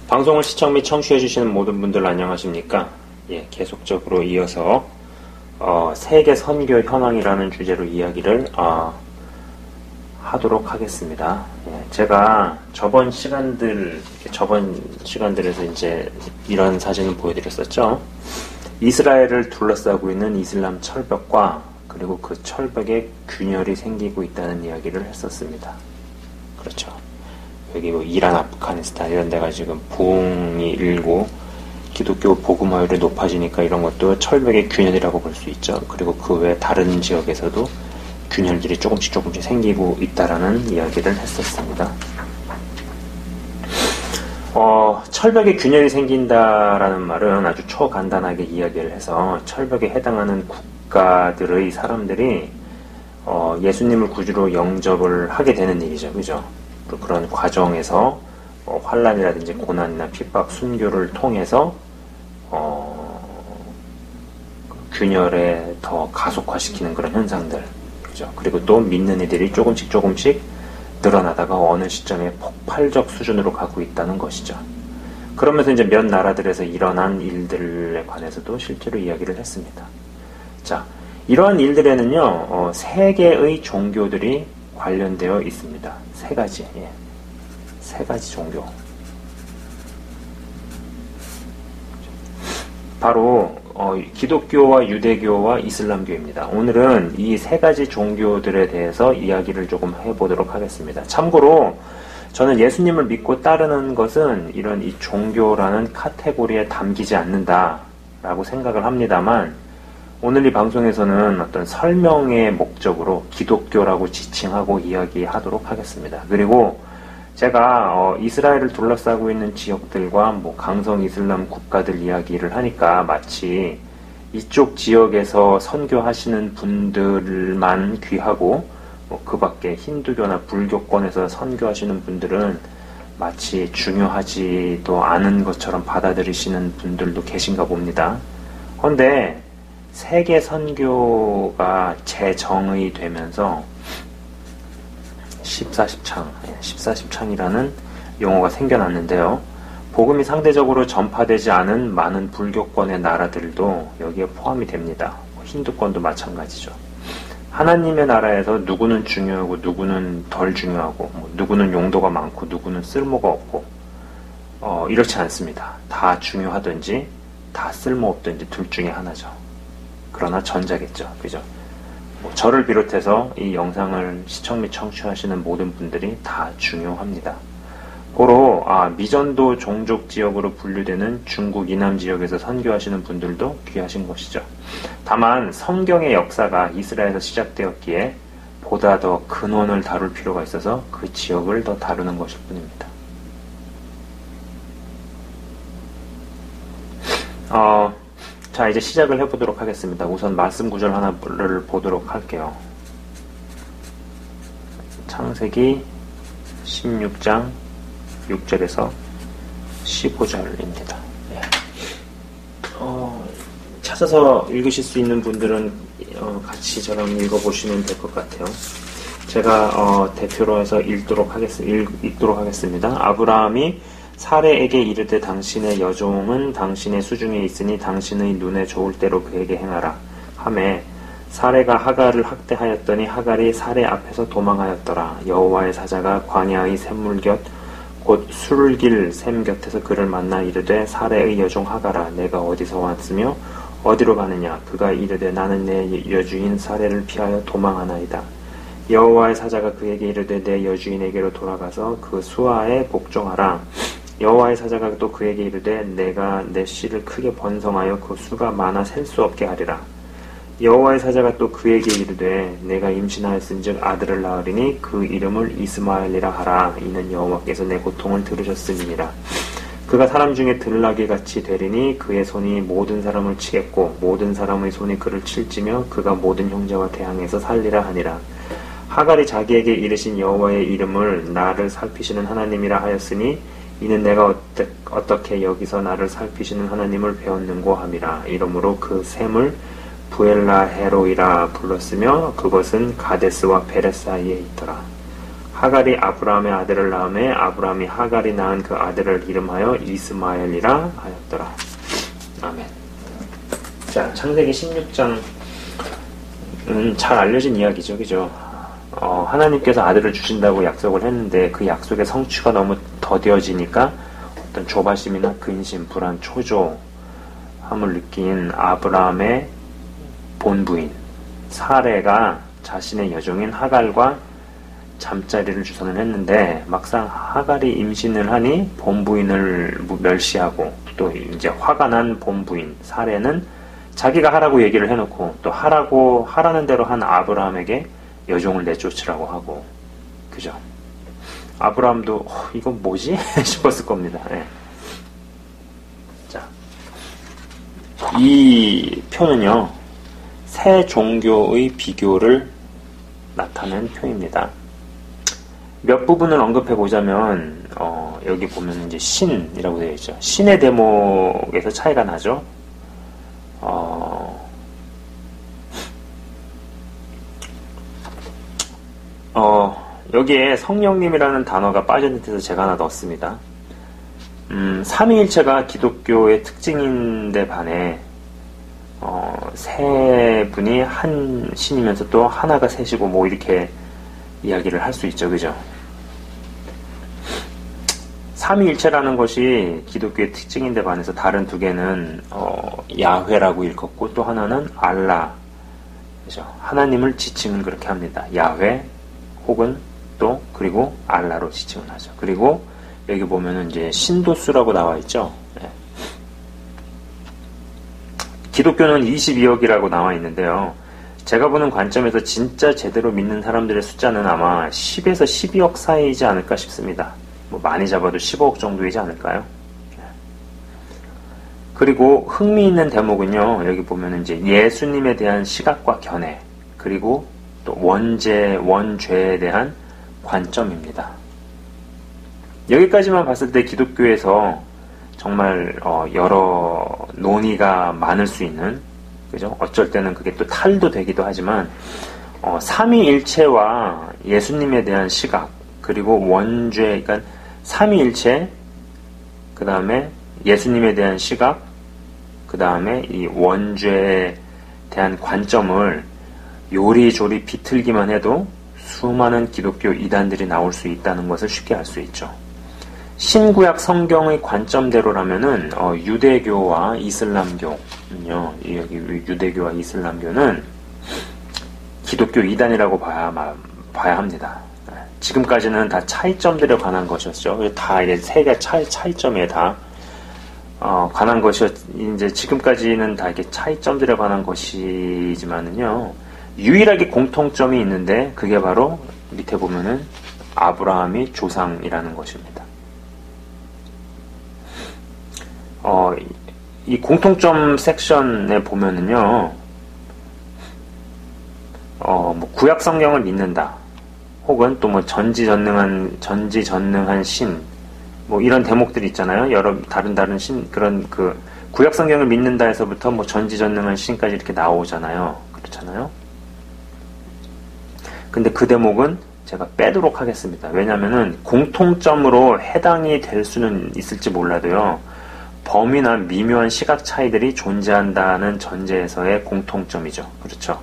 방송을 시청 및 청취해주시는 모든 분들 안녕하십니까? 예, 계속적으로 이어서 세계 선교 현황이라는 주제로 이야기를 하도록 하겠습니다. 예, 제가 저번 시간들에서 이제 이런 사진을 보여드렸었죠. 이스라엘을 둘러싸고 있는 이슬람 철벽과 그리고 그 철벽에 균열이 생기고 있다는 이야기를 했었습니다. 그렇죠. 여기 뭐 이란, 아프가니스탄 이런 데가 지금 부흥이 일고 기독교 복음화율이 높아지니까 이런 것도 철벽의 균열이라고 볼 수 있죠. 그리고 그 외 다른 지역에서도 균열들이 조금씩 생기고 있다라는 이야기를 했었습니다. 철벽에 균열이 생긴다라는 말은 아주 초간단하게 이야기를 해서 철벽에 해당하는 국가들의 사람들이 예수님을 구주로 영접을 하게 되는 일이죠. 그죠? 그런 과정에서 환난이라든지 고난이나 핍박, 순교를 통해서 균열에 더 가속화시키는 그런 현상들, 그죠? 그리고 또 믿는 이들이 조금씩 늘어나다가 어느 시점에 폭발적 수준으로 가고 있다는 것이죠. 그러면서 이제 몇 나라들에서 일어난 일들에 관해서도 실제로 이야기를 했습니다. 자, 이러한 일들에는요, 세 개의 종교들이 관련되어 있습니다. 세 가지 종교. 바로 기독교와 유대교와 이슬람교입니다. 오늘은 이 세 가지 종교들에 대해서 이야기를 조금 해보도록 하겠습니다. 참고로 저는 예수님을 믿고 따르는 것은 이런 이 종교라는 카테고리에 담기지 않는다라고 생각을 합니다만, 오늘 이 방송에서는 어떤 설명의 목적으로 기독교라고 지칭하고 이야기하도록 하겠습니다. 그리고 제가 이스라엘을 둘러싸고 있는 지역들과 뭐 강성 이슬람 국가들 이야기를 하니까 마치 이쪽 지역에서 선교하시는 분들만 귀하고 뭐 그 밖에 힌두교나 불교권에서 선교하시는 분들은 마치 중요하지도 않은 것처럼 받아들이시는 분들도 계신가 봅니다. 그런데 세계 선교가 재정의 되면서 14십창이라는 용어가 생겨났는데요. 복음이 상대적으로 전파되지 않은 많은 불교권의 나라들도 여기에 포함이 됩니다. 힌두권도 마찬가지죠. 하나님의 나라에서 누구는 중요하고 누구는 덜 중요하고 누구는 용도가 많고 누구는 쓸모가 없고 이렇지 않습니다. 다 중요하든지 다 쓸모없든지 둘 중에 하나죠. 그러나 전자겠죠. 그죠? 저를 비롯해서 이 영상을 시청 및 청취하시는 모든 분들이 다 중요합니다. 고로 미전도 종족 지역으로 분류되는 중국 이남 지역에서 선교하시는 분들도 귀하신 것이죠. 다만 성경의 역사가 이스라엘에서 시작되었기에 보다 더 근원을 다룰 필요가 있어서 그 지역을 더 다루는 것일 뿐입니다. 자, 이제 시작을 해보도록 하겠습니다. 우선 말씀 구절 하나를 보도록 할게요. 창세기 16장 6절에서 15절입니다. 네. 찾아서 읽으실 수 있는 분들은 같이 저랑 읽어보시면 될 것 같아요. 제가 대표로 해서 읽도록 하겠습니다. 아브라함이 사레에게 이르되 당신의 여종은 당신의 수중에 있으니 당신의 눈에 좋을 대로 그에게 행하라 하매 사레가 하갈을 학대하였더니 하갈이 사레 앞에서 도망하였더라. 여호와의 사자가 광야의 샘물 곁 곧 술길 샘 곁에서 그를 만나 이르되 사레의 여종 하갈아 내가 어디서 왔으며 어디로 가느냐. 그가 이르되 나는 내 여주인 사레를 피하여 도망하나이다. 여호와의 사자가 그에게 이르되 내 여주인에게로 돌아가서 그 수하에 복종하라. 여호와의 사자가 또 그에게 이르되 내가 내 씨를 크게 번성하여 그 수가 많아 셀 수 없게 하리라. 여호와의 사자가 또 그에게 이르되 내가 임신하였은즉 아들을 낳으리니 그 이름을 이스마엘이라 하라. 이는 여호와께서 내 고통을 들으셨음이니라. 그가 사람 중에 들나귀같이 되리니 그의 손이 모든 사람을 치겠고 모든 사람의 손이 그를 칠지며 그가 모든 형제와 대항해서 살리라 하니라. 하갈이 자기에게 이르신 여호와의 이름을 나를 살피시는 하나님이라 하였으니 이는 내가 어떻게 여기서 나를 살피시는 하나님을 배웠는고 함이라. 이러므로 그 샘을 부엘라헤로이라 불렀으며 그것은 가데스와 베레 사이에 있더라. 하갈이 아브라함의 아들을 낳음에 아브라함이 하갈이 낳은 그 아들을 이름하여 이스마엘이라 하였더라. 아멘. 자, 창세기 16장은 잘 알려진 이야기죠, 그죠? 하나님께서 아들을 주신다고 약속을 했는데 그 약속의 성취가 너무 더뎌지니까 어떤 조바심이나 근심, 불안, 초조함을 느낀 아브라함의 본부인 사레가 자신의 여종인 하갈과 잠자리를 주선을 했는데 막상 하갈이 임신을 하니 본부인을 멸시하고 또 이제 화가 난 본부인 사레는 자기가 하라고 얘기를 해놓고 또 하라는 대로 한 아브라함에게 여종을 내쫓으라고 하고, 그죠? 아브라함도 이건 뭐지? 싶었을 겁니다. 네. 자, 이 표는요 새 종교의 비교를 나타낸 표입니다. 몇 부분을 언급해 보자면 여기 보면 이제 신이라고 되어 있죠. 신의 대목에서 차이가 나죠. 여기에 성령님이라는 단어가 빠진 듯해서 제가 하나 넣었습니다. 삼위일체가 기독교의 특징인데 반해 세 분이 한 신이면서 또 하나가 셋이고 뭐 이렇게 이야기를 할 수 있죠, 그죠? 삼위일체라는 것이 기독교의 특징인데 반해서 다른 두 개는 야훼라고 읽었고 또 하나는 알라, 그죠? 하나님을 지칭은 그렇게 합니다. 야훼 혹은 또 그리고 알라로 지칭을 하죠. 그리고 여기 보면은 이제 신도수라고 나와 있죠. 네. 기독교는 22억이라고 나와 있는데요. 제가 보는 관점에서 진짜 제대로 믿는 사람들의 숫자는 아마 10에서 12억 사이이지 않을까 싶습니다. 뭐 많이 잡아도 15억 정도이지 않을까요? 그리고 흥미있는 대목은요, 여기 보면 이제 예수님에 대한 시각과 견해, 그리고 또 원죄에 대한 관점입니다. 여기까지만 봤을 때 기독교에서 정말 여러 논의가 많을 수 있는, 그죠? 어쩔 때는 그게 또 탈도 되기도 하지만 삼위일체와 예수님에 대한 시각, 그리고 원죄, 그러니까 삼위일체, 그 다음에 예수님에 대한 시각, 그 다음에 이 원죄에 대한 관점을 요리조리 비틀기만 해도 수많은 기독교 이단들이 나올 수 있다는 것을 쉽게 알 수 있죠. 신구약 성경의 관점대로라면은 유대교와 이슬람교는요, 여기 유대교와 이슬람교는 기독교 이단이라고 봐야 합니다. 지금까지는 다 차이점들에 관한 것이었죠. 다 이제 세 개 차이점에 다 관한 것이었. 이제 지금까지는 다 이렇게 차이점들에 관한 것이지만은요, 유일하게 공통점이 있는데 그게 바로 밑에 보면은 아브라함이 조상이라는 것입니다. 이 공통점 섹션에 보면은요, 뭐 구약 성경을 믿는다, 혹은 또 뭐 전지전능한 신, 뭐 이런 대목들이 있잖아요. 여러 다른 신, 그런 그 구약 성경을 믿는다에서부터 뭐 전지전능한 신까지 이렇게 나오잖아요. 그렇잖아요. 근데 그 대목은 제가 빼도록 하겠습니다. 왜냐면은 공통점으로 해당이 될 수는 있을지 몰라도요, 범위나 미묘한 시각 차이들이 존재한다는 전제에서의 공통점이죠. 그렇죠?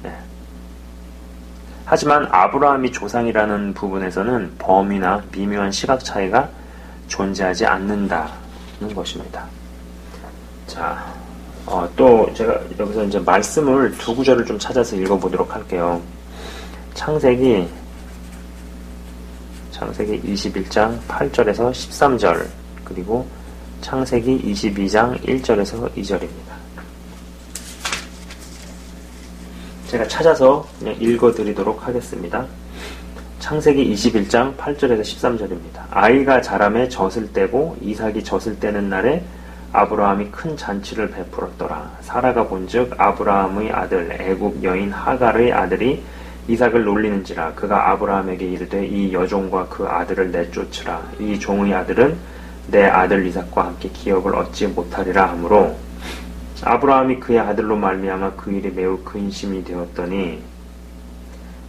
네. 하지만 아브라함이 조상이라는 부분에서는 범위나 미묘한 시각 차이가 존재하지 않는다는 것입니다. 자, 또 제가 여기서 이제 말씀을 두 구절을 좀 찾아서 읽어보도록 할게요. 창세기 21장 8절에서 13절, 그리고 창세기 22장 1절에서 2절입니다. 제가 찾아서 그냥 읽어드리도록 하겠습니다. 창세기 21장 8절에서 13절입니다. 아이가 자라매 젖을 떼고 이삭이 젖을 떼는 날에 아브라함이 큰 잔치를 베풀었더라. 사라가 본즉 아브라함의 아들 애굽 여인 하갈의 아들이 이삭을 놀리는지라. 그가 아브라함에게 이르되 이 여종과 그 아들을 내쫓으라. 이 종의 아들은 내 아들 이삭과 함께 기업을 얻지 못하리라 하므로 아브라함이 그의 아들로 말미암아 그 일이 매우 근심이 되었더니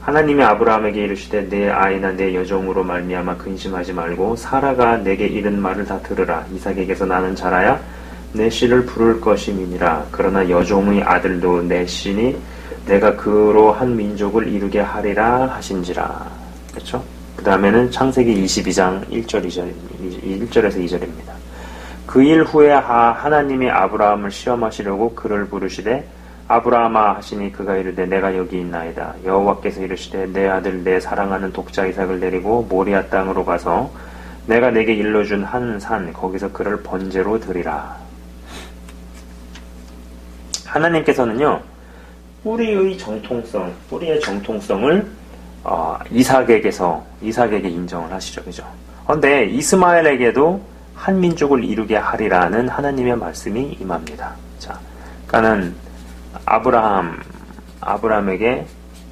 하나님이 아브라함에게 이르시되 내 아이나 내 여종으로 말미암아 근심하지 말고 사라가 내게 이른 말을 다 들으라. 이삭에게서 나는 자라야 내 씨를 부를 것임이니라. 그러나 여종의 아들도 내 씨니 내가 그로 한 민족을 이루게 하리라 하신지라. 그렇죠? 그 다음에는 창세기 22장 1절에서 2절입니다. 그 일 후에 하나님이 아브라함을 시험하시려고 그를 부르시되 아브라함아 하시니 그가 이르되 내가 여기 있나이다. 여호와께서 이르시되 내 아들 내 사랑하는 독자 이삭을 데리고 모리아 땅으로 가서 내가 내게 일러준 한 산 거기서 그를 번제로 드리라. 하나님께서는요 뿌리의 정통성을 이삭에게 인정을 하시죠. 그죠? 그런데 이스마엘에게도 한 민족을 이루게 하리라는 하나님의 말씀이 임합니다. 자, 그러니까는 아브라함에게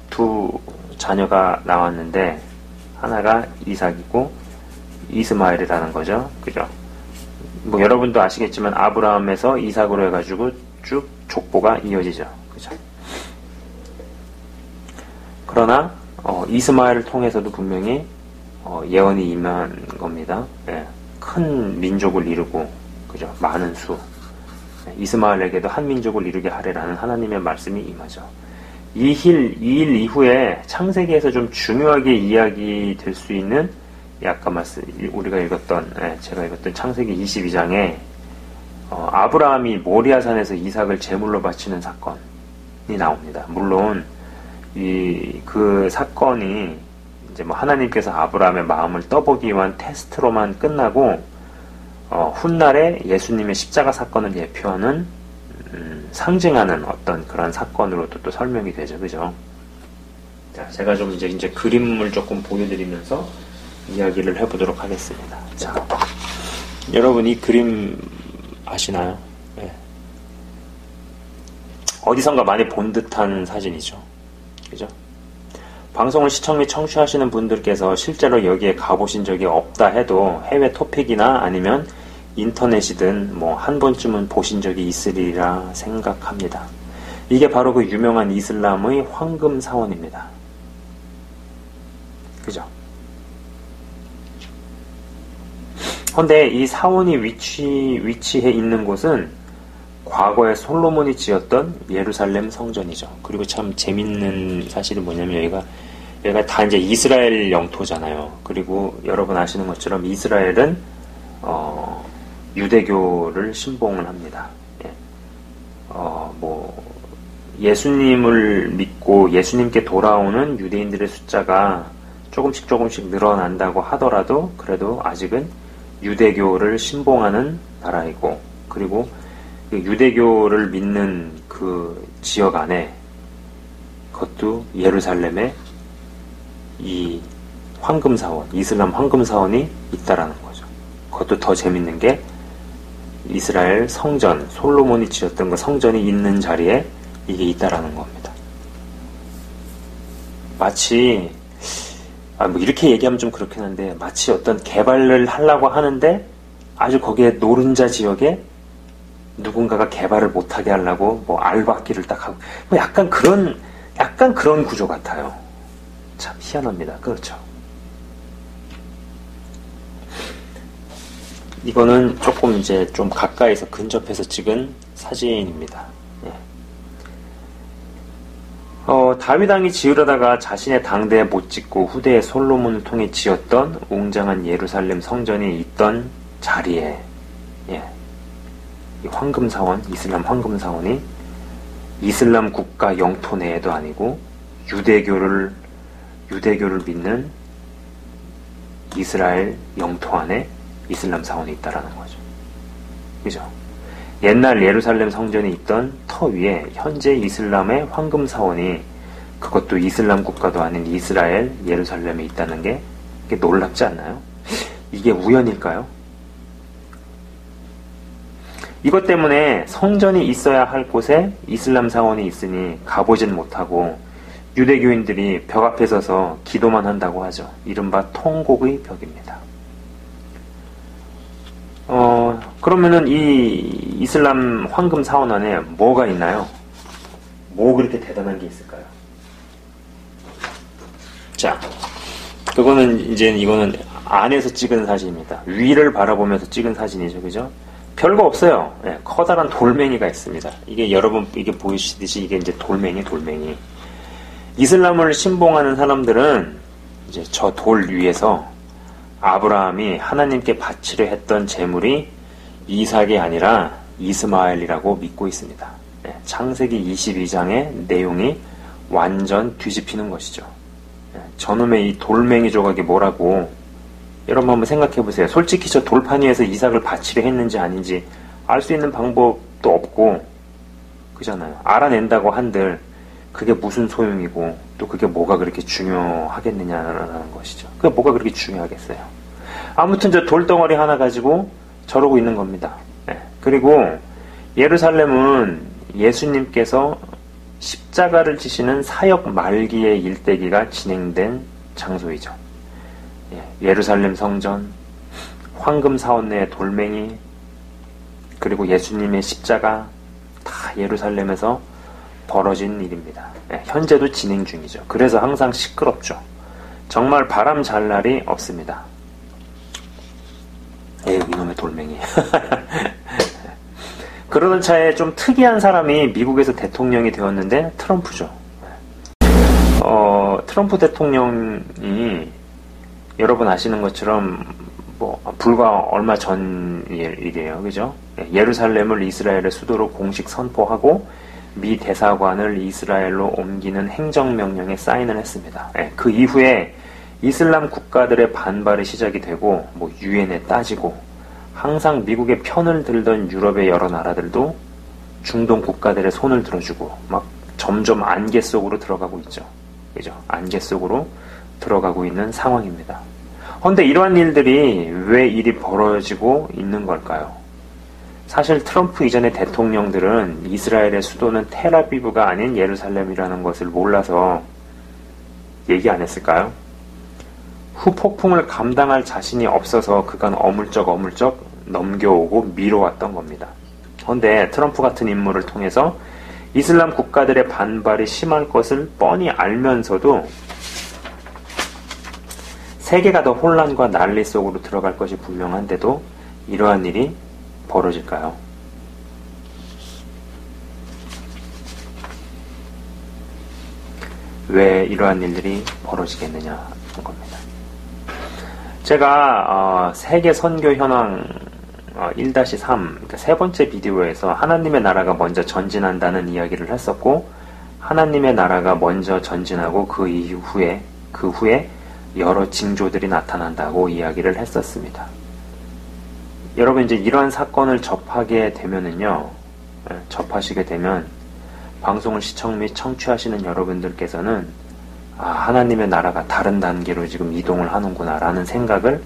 두 자녀가 나왔는데 하나가 이삭이고 이스마엘이라는 거죠. 그죠? 뭐 여러분도 아시겠지만 아브라함에서 이삭으로 해가지고 쭉 족보가 이어지죠. 그죠? 그러나 이스마엘을 통해서도 분명히 예언이 임한 겁니다. 예, 큰 민족을 이루고 그죠? 많은 수. 이스마엘에게도 한 민족을 이루게 하리라는 하나님의 말씀이 임하죠. 이 일 이후에 창세기에서 좀 중요하게 이야기될 수 있는 아까 우리가 제가 읽었던 창세기 22장에 아브라함이 모리아산에서 이삭을 제물로 바치는 사건이 나옵니다. 물론 그 사건이 이제 뭐 하나님께서 아브라함의 마음을 떠보기 위한 테스트로만 끝나고 훗날에 예수님의 십자가 사건을 예표하는 상징하는 어떤 그런 사건으로도 또 설명이 되죠. 그죠? 자, 제가 좀 이제 그림을 조금 보여드리면서 이야기를 해보도록 하겠습니다. 자, 여러분 이 그림 아시나요? 네. 어디선가 많이 본 듯한 사진이죠. 그죠? 방송을 시청 및 청취하시는 분들께서 실제로 여기에 가보신 적이 없다 해도 해외 토픽이나 아니면 인터넷이든 뭐 한 번쯤은 보신 적이 있으리라 생각합니다. 이게 바로 그 유명한 이슬람의 황금 사원입니다. 그죠? 근데 이 사원이 위치해 있는 곳은 과거에 솔로몬이 지었던 예루살렘 성전이죠. 그리고 참 재밌는 사실이 뭐냐면 여기가 다 이제 이스라엘 영토잖아요. 그리고 여러분 아시는 것처럼 이스라엘은 유대교를 신봉을 합니다. 예. 예수님을 믿고 예수님께 돌아오는 유대인들의 숫자가 조금씩 늘어난다고 하더라도 그래도 아직은 유대교를 신봉하는 나라이고, 그리고 유대교를 믿는 그 지역 안에 그것도 예루살렘에 이 황금사원, 이슬람 황금사원이 있다라는 거죠. 그것도 더 재밌는 게 이스라엘 성전, 솔로몬이 지었던 그 성전이 있는 자리에 이게 있다라는 겁니다. 마치 뭐 이렇게 얘기하면 좀 그렇긴 한데 마치 어떤 개발을 하려고 하는데 아주 거기에 노른자 지역에 누군가가 개발을 못하게 하려고 뭐 알박기를 딱 하고 뭐 약간 그런 구조 같아요. 참 희한합니다. 그렇죠. 이거는 조금 이제 좀 가까이서 근접해서 찍은 사진입니다. 예. 다윗 왕이 지으려다가 자신의 당대에 못 짓고 후대에 솔로몬을 통해 지었던 웅장한 예루살렘 성전이 있던 자리에, 예, 이 황금사원, 이슬람 황금사원이 이슬람 국가 영토 내에도 아니고 유대교를 믿는 이스라엘 영토 안에 이슬람 사원이 있다라는 거죠. 그죠? 옛날 예루살렘 성전이 있던 터 위에 현재 이슬람의 황금 사원이, 그것도 이슬람 국가도 아닌 이스라엘 예루살렘에 있다는 게 이게 놀랍지 않나요? 이게 우연일까요? 이것 때문에 성전이 있어야 할 곳에 이슬람 사원이 있으니 가보진 못하고 유대교인들이 벽 앞에 서서 기도만 한다고 하죠. 이른바 통곡의 벽입니다. 그러면은 이 이슬람 황금 사원 안에 뭐가 있나요? 뭐 그렇게 대단한 게 있을까요? 그거는 이거는 안에서 찍은 사진입니다. 위를 바라보면서 찍은 사진이죠, 그죠? 별거 없어요. 예, 커다란 돌멩이가 있습니다. 이게 여러분 이게 보이시듯이 이게 이제 돌멩이. 이슬람을 신봉하는 사람들은 이제 저 돌 위에서 아브라함이 하나님께 바치려 했던 제물이 이삭이 아니라 이스마엘이라고 믿고 있습니다. 예, 창세기 22장의 내용이 완전 뒤집히는 것이죠. 예, 저놈의 이 돌멩이 조각이 뭐라고 여러분 한번 생각해 보세요. 솔직히 저 돌판 위에서 이삭을 바치려 했는지 아닌지 알 수 있는 방법도 없고 그잖아요. 알아낸다고 한들 그게 무슨 소용이고 또 그게 뭐가 그렇게 중요하겠느냐라는 것이죠. 그게 뭐가 그렇게 중요하겠어요. 아무튼 저 돌덩어리 하나 가지고 저러고 있는 겁니다. 네. 그리고 예루살렘은 예수님께서 십자가를 지시는 사역 말기의 일대기가 진행된 장소이죠. 예루살렘 성전, 황금 사원 내의 돌멩이, 그리고 예수님의 십자가 다 예루살렘에서 벌어진 일입니다. 현재도 진행 중이죠. 그래서 항상 시끄럽죠. 정말 바람 잘 날이 없습니다. 에이, 이놈의 돌멩이. 그러던 차에 좀 특이한 사람이 미국에서 대통령이 되었는데 트럼프죠. 트럼프 대통령이 여러분 아시는 것처럼 불과 얼마 전 일이에요. 그죠? 예루살렘을 이스라엘의 수도로 공식 선포하고 미 대사관을 이스라엘로 옮기는 행정명령에 사인을 했습니다. 그 이후에 이슬람 국가들의 반발이 시작이 되고 유엔에 따지고 항상 미국의 편을 들던 유럽의 여러 나라들도 중동 국가들의 손을 들어주고 막 점점 안개 속으로 들어가고 있죠. 그죠? 안개 속으로 들어가고 있는 상황입니다. 그런데 이러한 일들이 왜 일이 벌어지고 있는 걸까요? 사실 트럼프 이전의 대통령들은 이스라엘의 수도는 텔아비브가 아닌 예루살렘이라는 것을 몰라서 얘기 안 했을까요? 후폭풍을 감당할 자신이 없어서 그간 어물쩍 넘겨오고 미뤄왔던 겁니다. 그런데 트럼프 같은 인물을 통해서 이슬람 국가들의 반발이 심할 것을 뻔히 알면서도 세계가 더 혼란과 난리 속으로 들어갈 것이 분명한데도 이러한 일이 벌어질까요? 왜 이러한 일들이 벌어지겠느냐 하는 겁니다. 제가 세계 선교 현황 1-3 그러니까 세 번째 비디오에서 하나님의 나라가 먼저 전진한다는 이야기를 했었고 하나님의 나라가 먼저 전진하고 그 후에 여러 징조들이 나타난다고 이야기를 했었습니다. 여러분 이제 이러한 사건을 접하시게 되면 방송을 시청 및 청취하시는 여러분들께서는 하나님의 나라가 다른 단계로 지금 이동을 하는구나 라는 생각을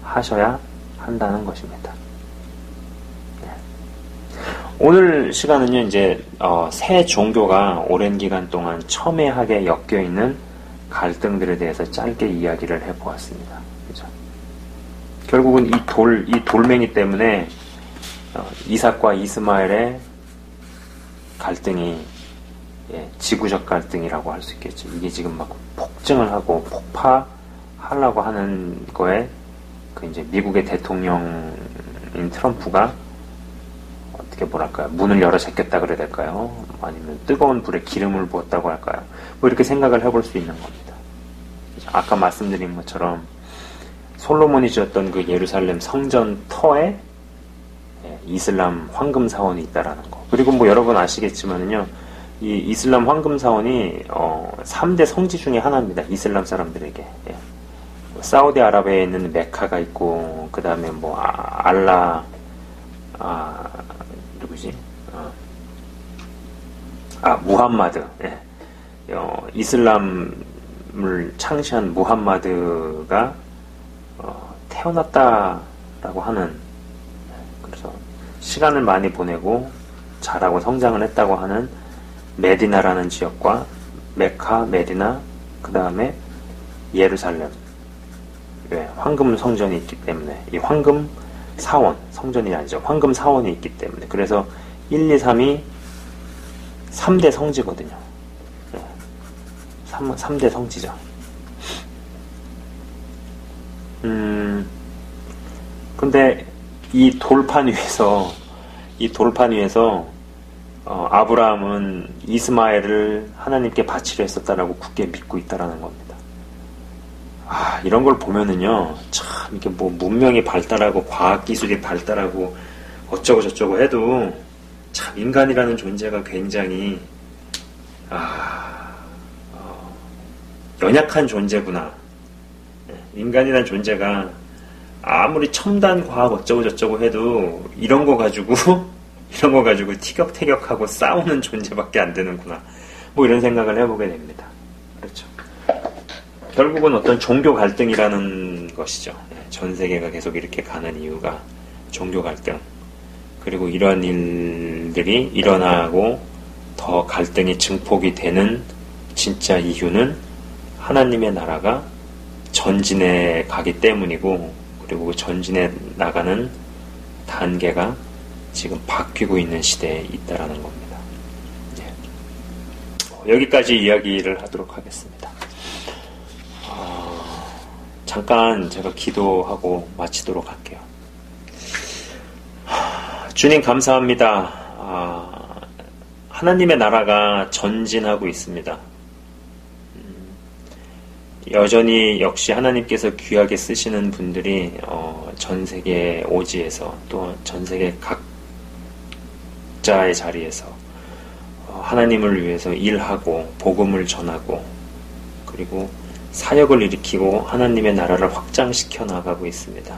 하셔야 한다는 것입니다. 오늘 시간은요 이제 새 종교가 오랜 기간 동안 첨예하게 엮여있는 갈등들에 대해서 짧게 이야기를 해보았습니다. 그죠? 결국은 이 돌멩이 때문에 이삭과 이스마엘의 갈등이 지구적 갈등이라고 할 수 있겠죠. 이게 지금 막 폭증을 하고 폭파하려고 하는 거에 이제 미국의 대통령인 트럼프가 어떻게 문을 열어 제꼈다 그래야 될까요? 아니면 뜨거운 불에 기름을 부었다고 할까요? 이렇게 생각을 해볼 수 있는 겁니다. 아까 말씀드린 것처럼 솔로몬이 지었던 그 예루살렘 성전 터에 이슬람 황금 사원이 있다라는 거. 그리고 여러분 아시겠지만은요, 이 이슬람 황금 사원이 3대 성지 중에 하나입니다. 이슬람 사람들에게. 사우디아라비아에 있는 메카가 있고, 그 다음에 무함마드. 이슬람을 창시한 무함마드가 태어났다라고 하는, 그래서 시간을 많이 보내고 자라고 성장을 했다고 하는 메디나라는 지역과 메카, 메디나, 그 다음에 예루살렘, 황금 성전이 있기 때문에, 이 황금 사원, 성전이 아니죠. 황금 사원이 있기 때문에. 그래서 1, 2, 3이 3대 성지거든요. 3대 성지죠. 근데 이 돌판 위에서 아브라함은 이스마엘을 하나님께 바치려 했었다라고 굳게 믿고 있다라는 겁니다. 이런 걸 보면은요, 참 이게 뭐 문명이 발달하고 과학기술이 발달하고 어쩌고 저쩌고 해도 참 인간이라는 존재가 굉장히 연약한 존재구나. 인간이라는 존재가 아무리 첨단 과학 어쩌고 저쩌고 해도 이런 거 가지고 티격태격하고 싸우는 존재밖에 안 되는구나. 뭐 이런 생각을 해보게 됩니다. 그렇죠. 결국은 어떤 종교 갈등이라는 것이죠. 전 세계가 계속 이렇게 가는 이유가 종교 갈등. 그리고 이런 일들이 일어나고 더 갈등이 증폭이 되는 진짜 이유는 하나님의 나라가 전진해 가기 때문이고, 그리고 전진해 나가는 단계가 지금 바뀌고 있는 시대에 있다라는 겁니다. 여기까지 이야기를 하도록 하겠습니다. 잠깐 제가 기도하고 마치도록 할게요. 주님 감사합니다. 하나님의 나라가 전진하고 있습니다. 여전히 역시 하나님께서 귀하게 쓰시는 분들이 전 세계 오지에서 또 전 세계 각자의 자리에서 하나님을 위해서 일하고 복음을 전하고 그리고 사역을 일으키고 하나님의 나라를 확장시켜 나가고 있습니다.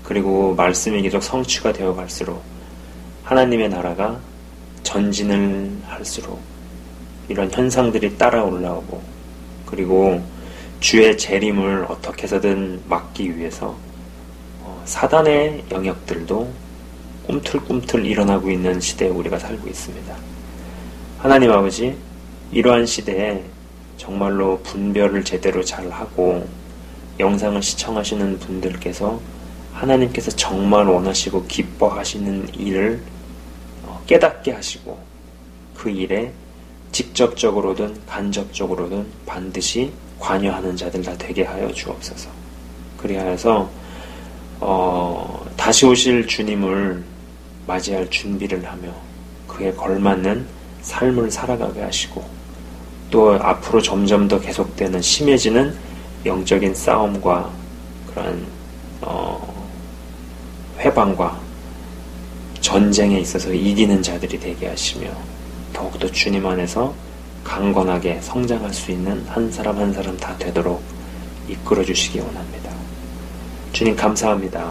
그리고 말씀이 계속 성취가 되어 갈수록 하나님의 나라가 전진을 할수록 이런 현상들이 따라 올라오고, 그리고 주의 재림을 어떻게 해서든 막기 위해서 사단의 영역들도 꿈틀꿈틀 일어나고 있는 시대에 우리가 살고 있습니다. 하나님 아버지, 이러한 시대에 정말로 분별을 제대로 잘하고 영상을 시청하시는 분들께서 하나님께서 정말 원하시고 기뻐하시는 일을 깨닫게 하시고 그 일에 직접적으로든 간접적으로든 반드시 관여하는 자들 다 되게 하여 주옵소서. 그리하여서 다시 오실 주님을 맞이할 준비를 하며 그에 걸맞는 삶을 살아가게 하시고, 또 앞으로 점점 더 계속되는 심해지는 영적인 싸움과 그런 회방과 전쟁에 있어서 이기는 자들이 되게 하시며, 더욱더 주님 안에서 강건하게 성장할 수 있는 한 사람 한 사람 다 되도록 이끌어 주시기 원합니다. 주님 감사합니다.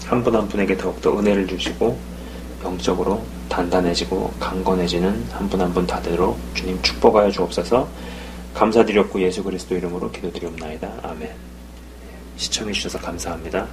한 분 한 분에게 더욱더 은혜를 주시고 영적으로 단단해지고 강건해지는 한 분 한 분 다 되도록 주님 축복하여 주옵소서. 감사드렸고 예수 그리스도 이름으로 기도드리옵나이다. 아멘. 시청해 주셔서 감사합니다.